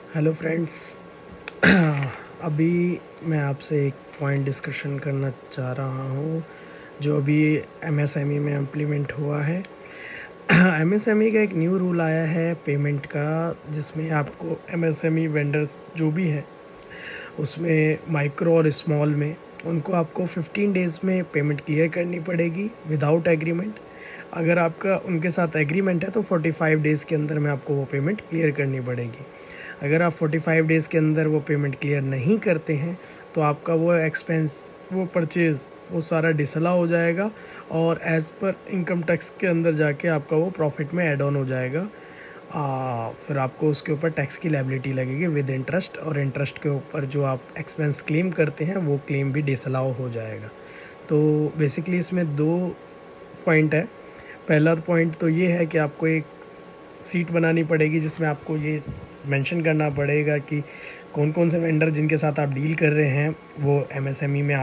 Hello friends. अभी मैं आपसे एक पॉइंट डिस्कशन करना चाह रहा हूँ जो अभी एमएसएमई में इम्प्लीमेंट हुआ है। एमएसएमई का एक न्यू रूल आया है पेमेंट का, जिसमें आपको एमएसएमई वेंडर्स जो भी हैं उसमें माइक्रो और स्मॉल में उनको आपको 15 डेज़ में पेमेंट क्लियर करनी पड़ेगी विदाउट एग्रीमेंट। अगर आपका उनके साथ एग्रीमेंट है तो 45 डेज़ के अंदर में आपको वो पेमेंट क्लियर करनी पड़ेगी। अगर आप 45 डेज़ के अंदर वो पेमेंट क्लियर नहीं करते हैं तो आपका वो एक्सपेंस, वो परचेज़, वो सारा डिसअलाउ हो जाएगा और एज़ पर इनकम टैक्स के अंदर जाके आपका वो प्रॉफिट में ऐड ऑन हो जाएगा। फिर आपको उसके ऊपर टैक्स की लायबिलिटी लगेगी विद इंटरेस्ट, और इंटरेस्ट के ऊपर जो आप एक्सपेंस क्लेम करते हैं वो क्लेम भी डिसअलाउ हो जाएगा। तो बेसिकली इसमें 2 पॉइंट है। पहला पॉइंट तो ये है कि आपको एक सीट बनानी पड़ेगी जिसमें आपको ये मेंशन करना पड़ेगा कि कौन कौन से वेंडर जिनके साथ आप डील कर रहे हैं वो एमएसएमई में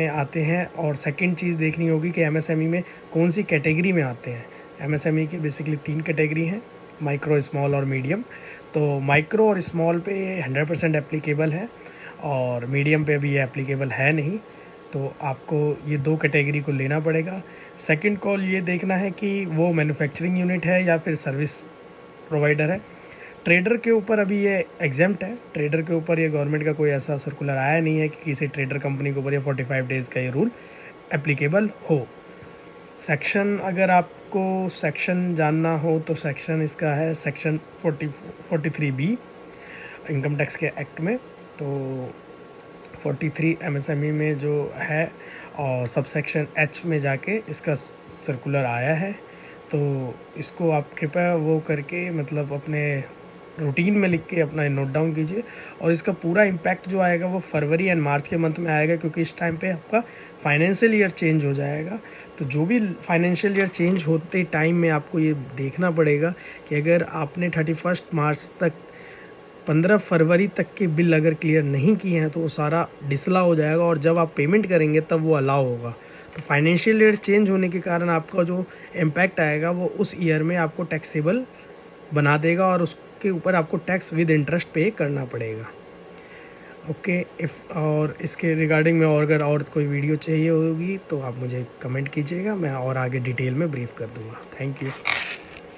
आते हैं और सेकंड चीज़ देखनी होगी कि एमएसएमई में कौन सी कैटेगरी में आते हैं। एमएसएमई की बेसिकली 3 कैटेगरी हैं, माइक्रो, स्मॉल और मीडियम। तो माइक्रो और स्मॉल पे 100% एप्लीकेबल है और मीडियम पे भी ये एप्लीकेबल है नहीं। तो आपको ये 2 कैटेगरी को लेना पड़ेगा। सेकंड कॉल ये देखना है कि वो मैन्युफैक्चरिंग यूनिट है या फिर सर्विस प्रोवाइडर है। ट्रेडर के ऊपर अभी ये एग्जेम्प्ट है। ट्रेडर के ऊपर ये गवर्नमेंट का कोई ऐसा सर्कुलर आया नहीं है कि किसी ट्रेडर कंपनी के ऊपर ये 45 डेज़ का ये रूल एप्लीकेबल हो। सेक्शन, अगर आपको सेक्शन जानना हो तो सेक्शन इसका है सेक्शन 43B इनकम टैक्स के एक्ट में। तो 43 एमएसएमई में जो है और सब सेक्शन H में जाके इसका सर्कुलर आया है। तो इसको आप कृपया वो करके मतलब अपने रूटीन में लिख के अपना नोट डाउन कीजिए। और इसका पूरा इम्पैक्ट जो आएगा वो फरवरी एंड मार्च के मंथ में आएगा, क्योंकि इस टाइम पे आपका फाइनेंशियल ईयर चेंज हो जाएगा। तो जो भी फाइनेंशियल ईयर चेंज होते टाइम में आपको ये देखना पड़ेगा कि अगर आपने 31 मार्च तक 15 फरवरी तक के बिल अगर क्लियर नहीं किए हैं तो वो सारा डिसअलाउ हो जाएगा और जब आप पेमेंट करेंगे तब वो अलाउ होगा। तो फाइनेंशियल ईयर चेंज होने के कारण आपका जो इम्पैक्ट आएगा वो उस ईयर में आपको टैक्सेबल बना देगा और उसके ऊपर आपको टैक्स विद इंटरेस्ट पे करना पड़ेगा। ओके। और इसके रिगार्डिंग में और अगर और कोई वीडियो चाहिए होगी तो आप मुझे कमेंट कीजिएगा, मैं और आगे डिटेल में ब्रीफ कर दूँगा। Thank you.